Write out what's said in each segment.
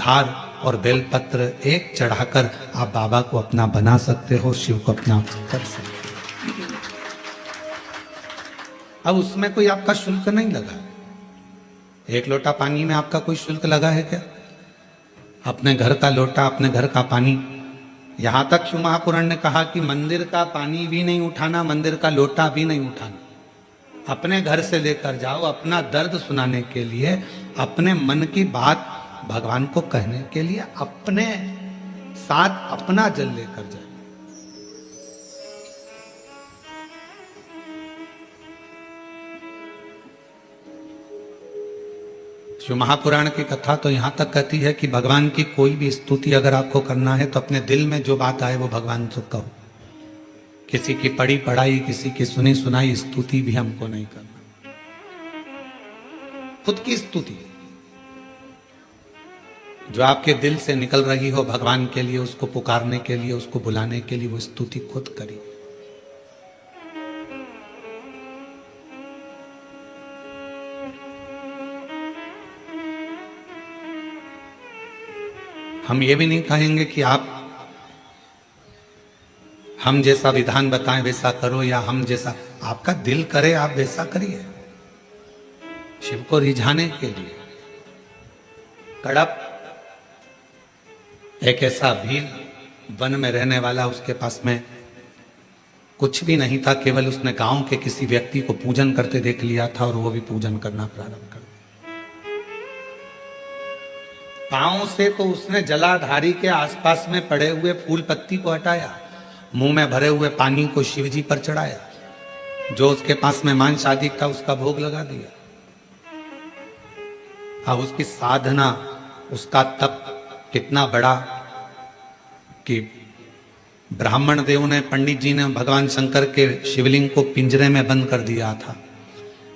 हार और बेलपत्र एक चढ़ाकर आप बाबा को अपना बना सकते हो, शिव को अपना कर सकते हो। अब उसमें कोई आपका शुल्क नहीं लगा। एक लोटा पानी में आपका कोई शुल्क लगा है क्या? अपने घर का लोटा, अपने घर का पानी। यहां तक शिव महापुराण ने कहा कि मंदिर का पानी भी नहीं उठाना, मंदिर का लोटा भी नहीं उठाना। अपने घर से लेकर जाओ, अपना दर्द सुनाने के लिए, अपने मन की बात भगवान को कहने के लिए अपने साथ अपना जल लेकर जाए। शिव महापुराण की कथा तो यहां तक कहती है कि भगवान की कोई भी स्तुति अगर आपको करना है तो अपने दिल में जो बात आए वो भगवान से कहो। किसी की पढ़ी पढ़ाई, किसी की सुनी सुनाई स्तुति भी हमको नहीं करना। खुद की स्तुति जो आपके दिल से निकल रही हो भगवान के लिए, उसको पुकारने के लिए, उसको बुलाने के लिए, वो स्तुति खुद करिए। हम ये भी नहीं कहेंगे कि आप हम जैसा विधान बताएं वैसा करो, या हम जैसा आपका दिल करे आप वैसा करिए। शिव को रिझाने के लिए कड़प एक ऐसा भील वन में रहने वाला, उसके पास में कुछ भी नहीं था, केवल उसने गांव के किसी व्यक्ति को पूजन करते देख लिया था और वो भी पूजन करना प्रारंभ कर दिया। पांव से तो उसने जलाधारी के आसपास में पड़े हुए फूल पत्ती को हटाया, मुंह में भरे हुए पानी को शिवजी पर चढ़ाया, जो उसके पास में मांस आदि था उसका भोग लगा दिया। अब उसकी साधना, उसका तप कितना बड़ा कि ब्राह्मण देव ने, पंडित जी ने भगवान शंकर के शिवलिंग को पिंजरे में बंद कर दिया था।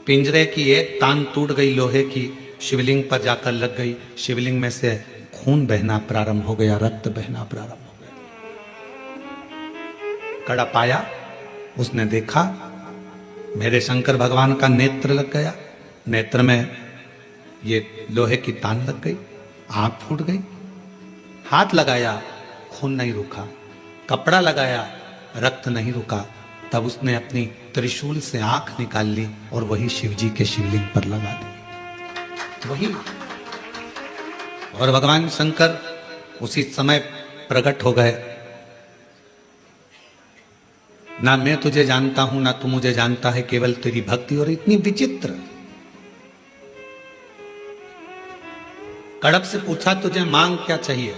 पिंजरे की एक तान टूट गई लोहे की, शिवलिंग पर जाकर लग गई। शिवलिंग में से खून बहना प्रारंभ हो गया, रक्त बहना प्रारंभ हो गया। कड़प आया, उसने देखा मेरे शंकर भगवान का नेत्र लग गया, नेत्र में ये लोहे की तान लग गई, आंख फूट गई। हाथ लगाया, खून नहीं रुका, कपड़ा लगाया, रक्त नहीं रुका। तब उसने अपनी त्रिशूल से आंख निकाल ली और वही शिवजी के शिवलिंग पर लगा दी, वही। और भगवान शंकर उसी समय प्रकट हो गए। ना मैं तुझे जानता हूं, ना तू मुझे जानता है, केवल तेरी भक्ति। और इतनी विचित्र। कड़प से पूछा तुझे मांग क्या चाहिए?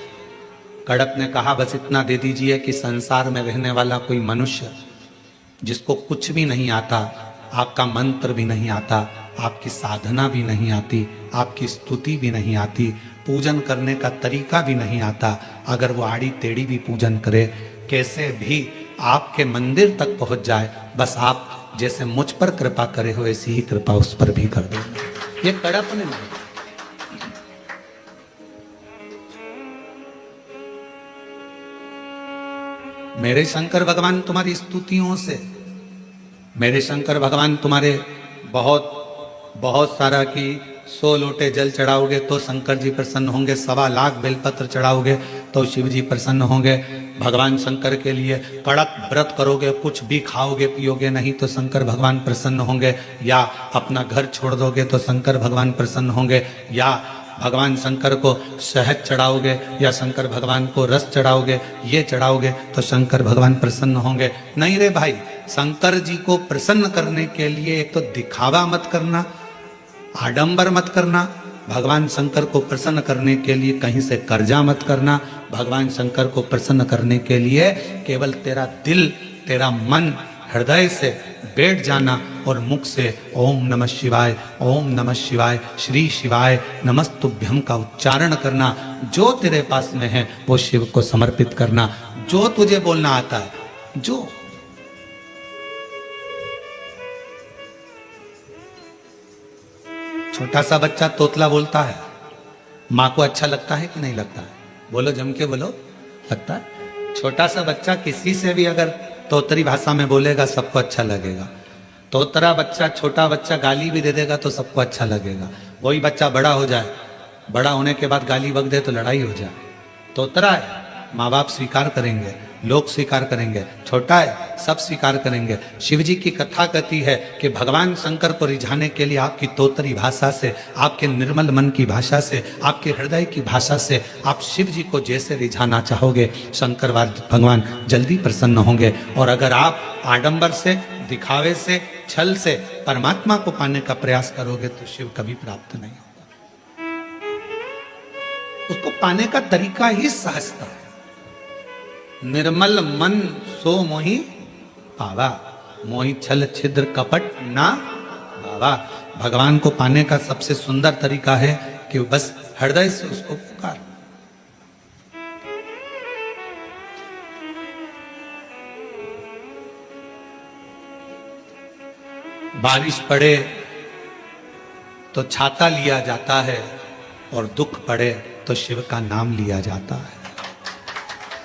कड़प ने कहा बस इतना दे दीजिए कि संसार में रहने वाला कोई मनुष्य जिसको कुछ भी नहीं आता, आपका मंत्र भी नहीं आता, आपकी साधना भी नहीं आती, आपकी स्तुति भी नहीं आती, पूजन करने का तरीका भी नहीं आता, अगर वो आड़ी टेढ़ी भी पूजन करे, कैसे भी आपके मंदिर तक पहुंच जाए, बस आप जैसे मुझ पर कृपा करे हो ऐसी ही कृपा उस पर भी कर दो। ये कड़प ने नहीं। मेरे शंकर भगवान तुम्हारी स्तुतियों से, मेरे शंकर भगवान तुम्हारे बहुत सारा की 100 लोटे जल चढ़ाओगे तो शंकर जी प्रसन्न होंगे, 1.25 लाख बेलपत्र चढ़ाओगे तो शिव जी प्रसन्न होंगे। भगवान शंकर के लिए कड़क व्रत करोगे, कुछ भी खाओगे पियोगे नहीं तो शंकर भगवान प्रसन्न होंगे, या अपना घर छोड़ दोगे तो शंकर भगवान प्रसन्न होंगे, या भगवान शंकर को शहद चढ़ाओगे या शंकर भगवान को रस चढ़ाओगे, ये चढ़ाओगे तो शंकर भगवान प्रसन्न होंगे। नहीं रे भाई, शंकर जी को प्रसन्न करने के लिए एक तो दिखावा मत करना, आडंबर मत करना। भगवान शंकर को प्रसन्न करने के लिए कहीं से कर्जा मत करना। भगवान शंकर को प्रसन्न करने के लिए केवल तेरा दिल, तेरा मन, हृदय से बैठ जाना और मुख से ओम नमः शिवाय, ओम नमः शिवाय, श्री शिवाय नमस्तुभ्यम का उच्चारण करना। जो तेरे पास में है वो शिव को समर्पित करना, जो तुझे बोलना आता है। जो छोटा सा बच्चा तोतला बोलता है, माँ को अच्छा लगता है कि नहीं लगता है? बोलो, जम के बोलो, लगता है। छोटा सा बच्चा किसी से भी अगर तोतरी भाषा में बोलेगा सबको अच्छा लगेगा। तोतरा बच्चा, छोटा बच्चा गाली भी दे देगा तो सबको अच्छा लगेगा। वही बच्चा बड़ा हो जाए बड़ा होने के बाद गाली बक दे तो लड़ाई हो जाए। तोतरा है, माँ बाप स्वीकार करेंगे, लोग स्वीकार करेंगे, छोटा है सब स्वीकार करेंगे। शिव जी की कथा कहती है कि भगवान शंकर को रिझाने के लिए आपकी तोतरी भाषा से, आपके निर्मल मन की भाषा से, आपके हृदय की भाषा से आप शिव जी को जैसे रिझाना चाहोगे, शंकर भगवान जल्दी प्रसन्न होंगे। और अगर आप आडंबर से, दिखावे से, छल से परमात्मा को पाने का प्रयास करोगे तो शिव कभी प्राप्त नहीं होगा। उसको पाने का तरीका ही सहजता है। निर्मल मन सो मोहि पावा, मोहि छल छिद्र कपट ना बाबा। भगवान को पाने का सबसे सुंदर तरीका है कि बस हृदय से उसको पुकार। बारिश पड़े तो छाता लिया जाता है और दुख पड़े तो शिव का नाम लिया जाता है।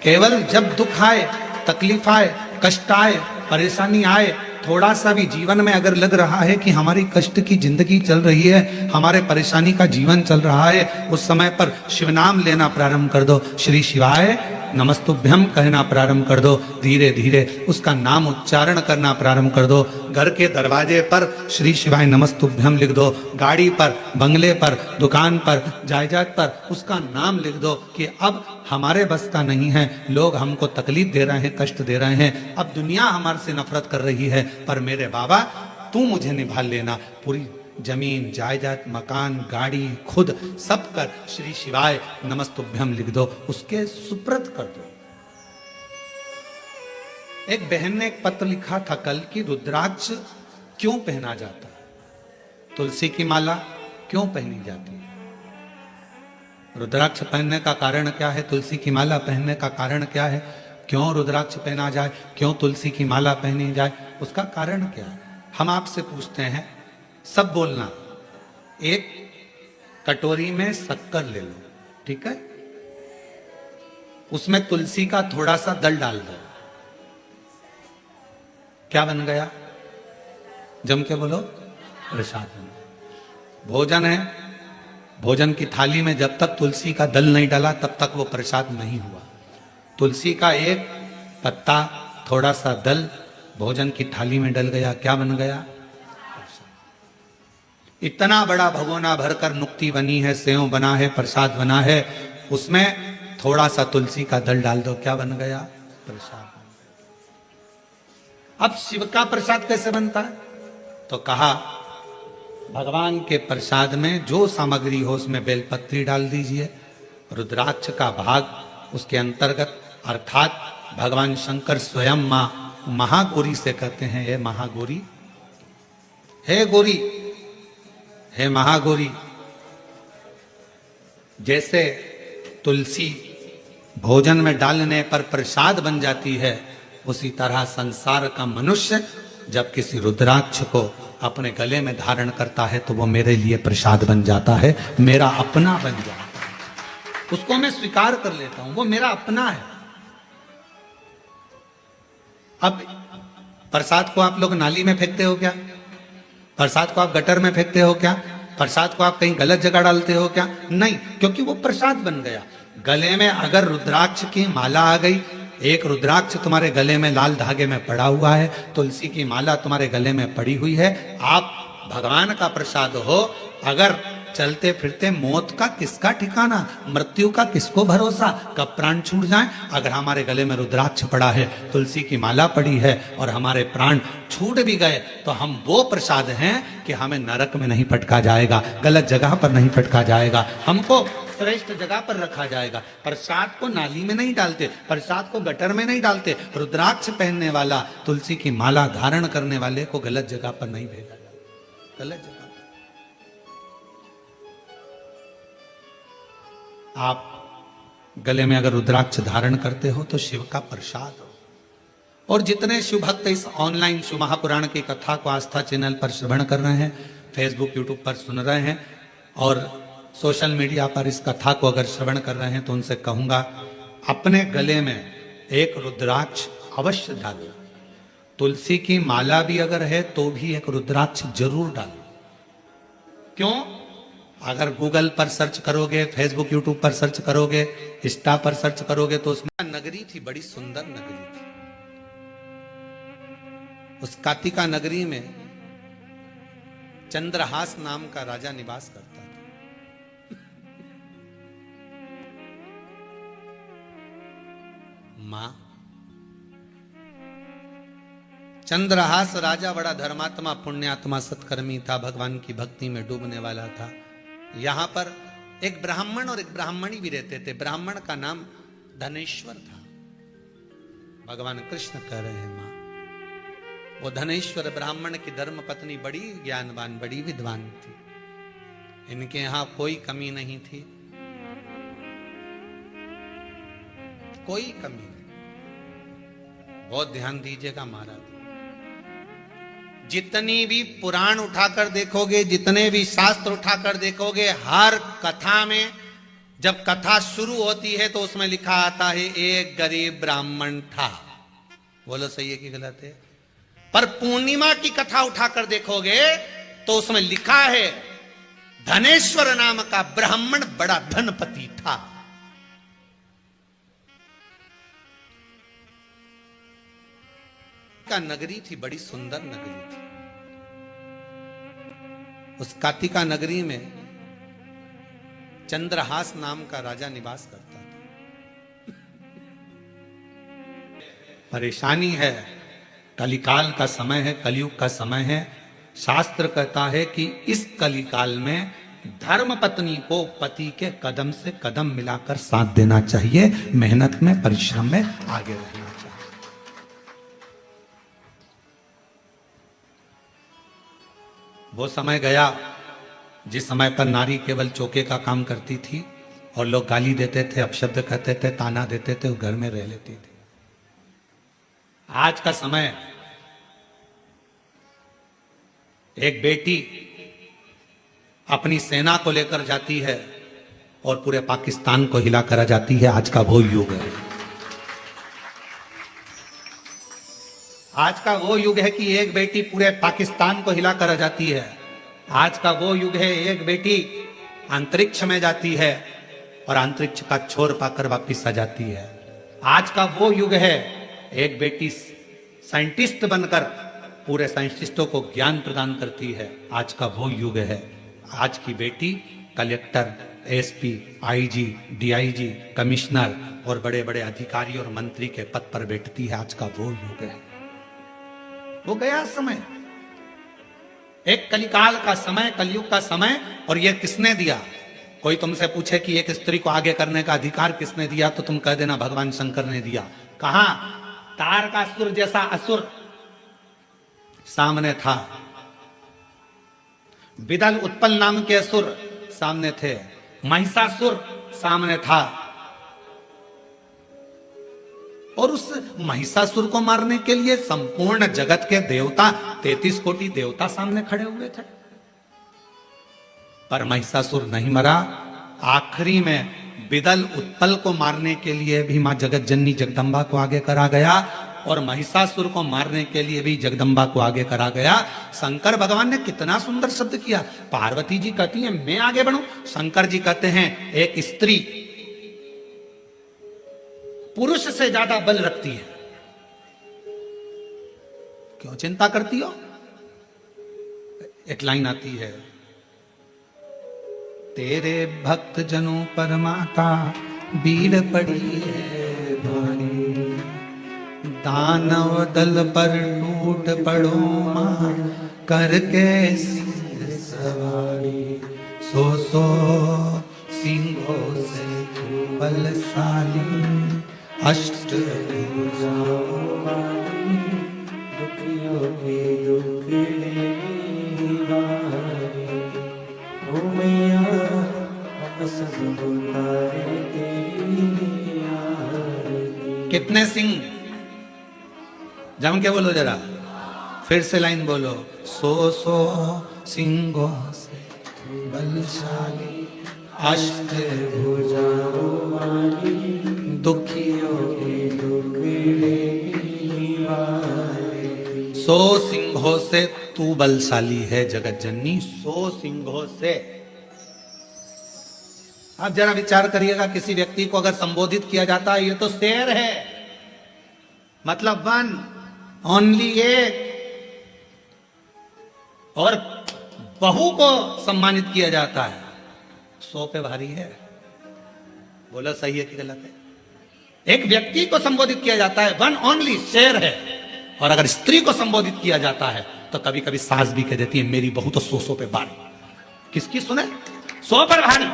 केवल जब दुख आए, तकलीफ आए, कष्ट आए, परेशानी आए, थोड़ा सा भी जीवन में अगर लग रहा है कि हमारी कष्ट की जिंदगी चल रही है, हमारे परेशानी का जीवन चल रहा है, उस समय पर शिव नाम लेना प्रारंभ कर दो। श्री शिवाय नमस्तुभ्यम कहना प्रारंभ कर दो। धीरे धीरे उसका नाम उच्चारण करना प्रारंभ कर दो। घर के दरवाजे पर श्री शिवाय नमस्तुभ्यम लिख दो। गाड़ी पर, बंगले पर, दुकान पर, जायदाद पर उसका नाम लिख दो कि अब हमारे बस का नहीं है, लोग हमको तकलीफ दे रहे हैं, कष्ट दे रहे हैं, अब दुनिया हमारे से नफरत कर रही है, पर मेरे बाबा तू मुझे निभा लेना। पूरी जमीन, जायदाद, मकान, गाड़ी, खुद सब कर श्री शिवाय नमस्तुभ्यम लिख दो, उसके सुप्रत कर दो। एक बहन ने एक पत्र लिखा था कल की रुद्राक्ष क्यों पहना जाता है, तुलसी की माला क्यों पहनी जाती है। रुद्राक्ष पहनने का कारण क्या है, तुलसी की माला पहनने का कारण क्या है, क्यों रुद्राक्ष पहना जाए, क्यों तुलसी की माला पहनी जाए, उसका कारण क्या है। हम आपसे पूछते हैं, सब बोलना। एक कटोरी में शक्कर ले लो, ठीक है, उसमें तुलसी का थोड़ा सा दल डाल दो, क्या बन गया, जम के बोलो, प्रसाद। भोजन है, भोजन की थाली में जब तक तुलसी का दल नहीं डाला तब तक वो प्रसाद नहीं हुआ। तुलसी का एक पत्ता, थोड़ा सा दल भोजन की थाली में डल गया, क्या बन गया, इतना बड़ा भगोना भरकर नुक्ति बनी है, सेव बना है, प्रसाद बना है, उसमें थोड़ा सा तुलसी का दल डाल दो, क्या बन गया, प्रसाद। अब शिव का प्रसाद कैसे बनता है, तो कहा भगवान के प्रसाद में जो सामग्री हो उसमें बेलपत्री डाल दीजिए, रुद्राक्ष का भाग उसके अंतर्गत, अर्थात भगवान शंकर स्वयं मां महागौरी से कहते हैं, हे महागौरी, हे गौरी, हे महागौरी। जैसे तुलसी भोजन में डालने पर प्रसाद बन जाती है, उसी तरह संसार का मनुष्य जब किसी रुद्राक्ष को अपने गले में धारण करता है तो वो मेरे लिए प्रसाद बन जाता है, मेरा अपना बन जाता है, उसको मैं स्वीकार कर लेता हूं, वो मेरा अपना है। अब प्रसाद को आप लोग नाली में फेंकते हो क्या, प्रसाद को आप गटर में फेंकते हो क्या, प्रसाद को आप कहीं गलत जगह डालते हो क्या, नहीं, क्योंकि वो प्रसाद बन गया। गले में अगर रुद्राक्ष की माला आ गई, एक रुद्राक्ष तुम्हारे गले में लाल धागे में पड़ा हुआ है, तुलसी की माला तुम्हारे गले में पड़ी हुई है, आप भगवान का प्रसाद हो। अगर चलते फिरते मौत का किसका ठिकाना, मृत्यु का किसको भरोसा, कब प्राण छूट जाए। अगर हमारे गले में रुद्राक्ष पड़ा है, तुलसी की माला पड़ी है और हमारे प्राण छूट भी गए तो हम वो प्रसाद हैं कि हमें नरक में नहीं पटका जाएगा, गलत जगह पर नहीं पटका जाएगा, हमको श्रेष्ठ जगह पर रखा जाएगा। प्रसाद को नाली में नहीं डालते, प्रसाद को गटर में नहीं डालते, रुद्राक्ष पहनने वाला, तुलसी की माला धारण करने वाले को गलत जगह पर नहीं भेजा जाता, गलत जगह। आप गले में अगर रुद्राक्ष धारण करते हो तो शिव का प्रसाद हो। और जितने शिव भक्त इस ऑनलाइन शिव महापुराण की कथा को आस्था चैनल पर श्रवण कर रहे हैं, फेसबुक यूट्यूब पर सुन रहे हैं और सोशल मीडिया पर इस कथा को अगर श्रवण कर रहे हैं, तो उनसे कहूंगा अपने गले में एक रुद्राक्ष अवश्य डालो। तुलसी की माला भी अगर है तो भी एक रुद्राक्ष जरूर डालो। क्यों? अगर गूगल पर सर्च करोगे, फेसबुक यूट्यूब पर सर्च करोगे, इंस्टा पर सर्च करोगे तो उसमें नगरी थी, बड़ी सुंदर नगरी थी। उस कातिका नगरी में चंद्रहास नाम का राजा निवास करता था। मां, चंद्रहास राजा बड़ा धर्मात्मा, पुण्यात्मा, सत्कर्मी था, भगवान की भक्ति में डूबने वाला था। यहां पर एक ब्राह्मण और एक ब्राह्मणी भी रहते थे। ब्राह्मण का नाम धनेश्वर था। भगवान कृष्ण कह रहे हैं, मां, वो धनेश्वर ब्राह्मण की धर्म पत्नी बड़ी ज्ञानवान, बड़ी विद्वान थी। इनके यहां कोई कमी नहीं थी, कोई कमी नहीं। बहुत ध्यान दीजिएगा महाराज, जितनी भी पुराण उठाकर देखोगे, जितने भी शास्त्र उठाकर देखोगे, हर कथा में जब कथा शुरू होती है तो उसमें लिखा आता है एक गरीब ब्राह्मण था। बोलो सही है कि गलत है? पर पूर्णिमा की कथा उठाकर देखोगे तो उसमें लिखा है धनेश्वर नाम का ब्राह्मण बड़ा धनपति था। का नगरी थी, बड़ी सुंदर नगरी थी। उस कातिका नगरी में चंद्रहास नाम का राजा निवास करता था। परेशानी है, कलिकाल का समय है, कलयुग का समय है। शास्त्र कहता है कि इस कलिकाल में धर्म पत्नी को पति के कदम से कदम मिलाकर साथ देना चाहिए, मेहनत में, परिश्रम में आगे रहना चाहिए। वो समय गया जिस समय पर नारी केवल चौके का काम करती थी और लोग गाली देते थे, अपशब्द कहते थे, ताना देते थे, घर में रह लेती थी। आज का समय, एक बेटी अपनी सेना को लेकर जाती है और पूरे पाकिस्तान को हिला कर जाती है। आज का वो युग है। आज का वो युग है कि एक बेटी पूरे पाकिस्तान को हिला कर जाती है। आज का वो युग है, एक बेटी अंतरिक्ष में जाती है और अंतरिक्ष का छोर पाकर वापिस आ जाती है। आज का वो युग है, एक बेटी साइंटिस्ट बनकर पूरे साइंटिस्टों को ज्ञान प्रदान करती है। आज का वो युग है। आज की बेटी collector, SP, IG, DIG, commissioner और बड़े बड़े अधिकारी और मंत्री के पद पर बैठती है। आज का वो युग है। वो गया समय, एक कलिकाल का समय, कलयुग का समय। और ये किसने दिया? कोई तुमसे पूछे कि एक स्त्री को आगे करने का अधिकार किसने दिया, तो तुम कह देना भगवान शंकर ने दिया। कहां? तारकासुर जैसा असुर सामने था, विदल उत्पल नाम के असुर सामने थे, महिषासुर सामने था। और उस महिषासुर को मारने के लिए संपूर्ण जगत के देवता, 33 कोटि देवता सामने खड़े हुए थे। पर महिषासुर नहीं मरा। आखिरी में विदल उत्पल को मारने के लिए भी मां जगत जननी जगदम्बा को आगे करा गया और महिषासुर को मारने के लिए भी जगदम्बा को आगे करा गया। शंकर भगवान ने कितना सुंदर शब्द किया। पार्वती जी कहती है मैं आगे बढ़ूं, शंकर जी कहते हैं एक स्त्री पुरुष से ज्यादा बल रखती है, क्यों चिंता करती हो? एक लाइन आती है, तेरे भक्त जनों पर माता भीड़ पड़ी है भारी, दानव दल पर टूट पड़ो मां करके सिंह सवारी, सो सिंहों से बलशाली, अष्ट भुजाओं वाली, दुखियों की दुखड़ी वारी, ओ मैया हम सब उतारे तेरी आरती। कितने सिंह? जम के बोलो जरा, फिर से लाइन बोलो, सो सिंहों से बलशाली, अष्ट भुजाओं वाली, दुखियों की दुखड़ी वारी। 100 सिंहों से तू बलशाली है जगत जननी, 100 सिंहों से आप जरा विचार करिएगा, किसी व्यक्ति को अगर संबोधित किया जाता है ये तो शेर है, मतलब वन ओनली एक, और बहू को सम्मानित किया जाता है 100 पे भारी है। बोला सही है कि गलत है? एक व्यक्ति को संबोधित किया जाता है वन ओनली, शेर है, और अगर स्त्री को संबोधित किया जाता है तो कभी कभी सास भी कह देती है मेरी बहू तो 100 पे भारी। किसकी सुने? 100 पर भारी।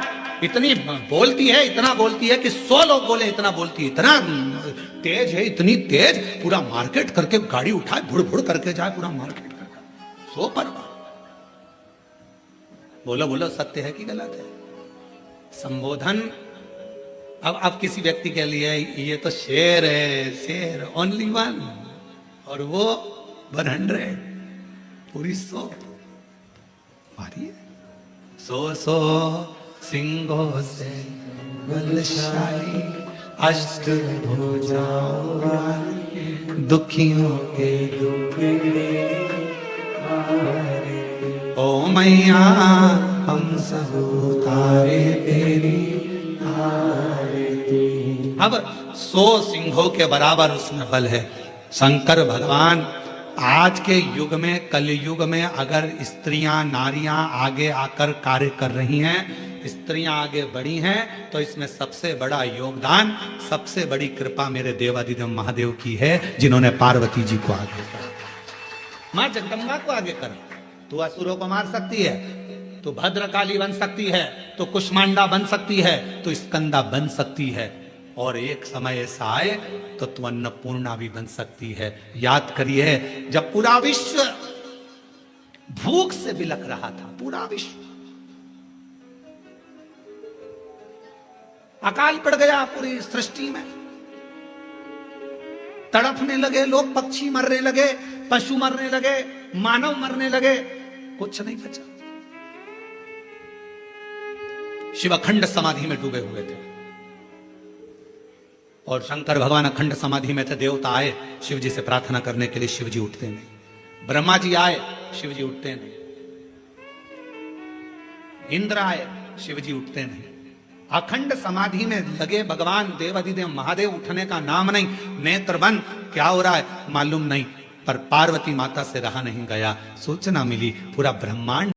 इतनी बोलती है, इतना बोलती है कि 100 लोग बोले इतना बोलती है, इतना तेज है, इतनी तेज पूरा मार्केट करके गाड़ी उठाए भुड़ भुड़ करके जाए पूरा मार्केट करके 100 पर भारी। बोलो बोलो सत्य है कि गलत है? संबोधन अब किसी व्यक्ति के लिए ये तो शेर है, शेर ओनली वन, और वो 100 पूरी 100 भारी है। 100 सिंहों से बलशाली अष्टभुजाओं वाली, दुखियों के दुखड़े ओ मैया हम सब उतारे तेरी आरती। अब 100 सिंहों के बराबर उसमें बल है। शंकर भगवान आज के युग में, कलयुग में अगर स्त्रियां नारियां आगे आकर कार्य कर रही हैं, स्त्रियां आगे बढ़ी हैं, तो इसमें सबसे बड़ा योगदान, सबसे बड़ी कृपा मेरे देवादिदेव महादेव की है, जिन्होंने पार्वती जी को आगे करा, मां जगदम्बा को आगे करा। तू असुरों को मार सकती है, तू भद्रकाली बन सकती है, तो कुष्मांडा बन सकती है, तो स्कंदा बन सकती है, और एक समय ऐसा आए तो तू अन्नपूर्णा भी बन सकती है। याद करिए जब पूरा विश्व भूख से बिलख रहा था, पूरा विश्व, अकाल पड़ गया पूरी सृष्टि में, तड़पने लगे लोग, पक्षी मरने लगे, पशु मरने लगे, मानव मरने लगे, कुछ नहीं बचा। शिव अखंड समाधि में डूबे हुए थे, और शंकर भगवान अखंड समाधि में थे। देवता आए शिव जी से प्रार्थना करने के लिए, शिव जी उठते नहीं। ब्रह्मा जी आए, शिव जी उठते नहीं। इंद्र आए, शिव जी उठते नहीं। अखंड समाधि में लगे भगवान देवाधिदेव महादेव, उठने का नाम नहीं। नेत्र बंद, क्या हो रहा है मालूम नहीं, पर पार्वती माता से रहा नहीं गया। सूचना मिली पूरा ब्रह्मांड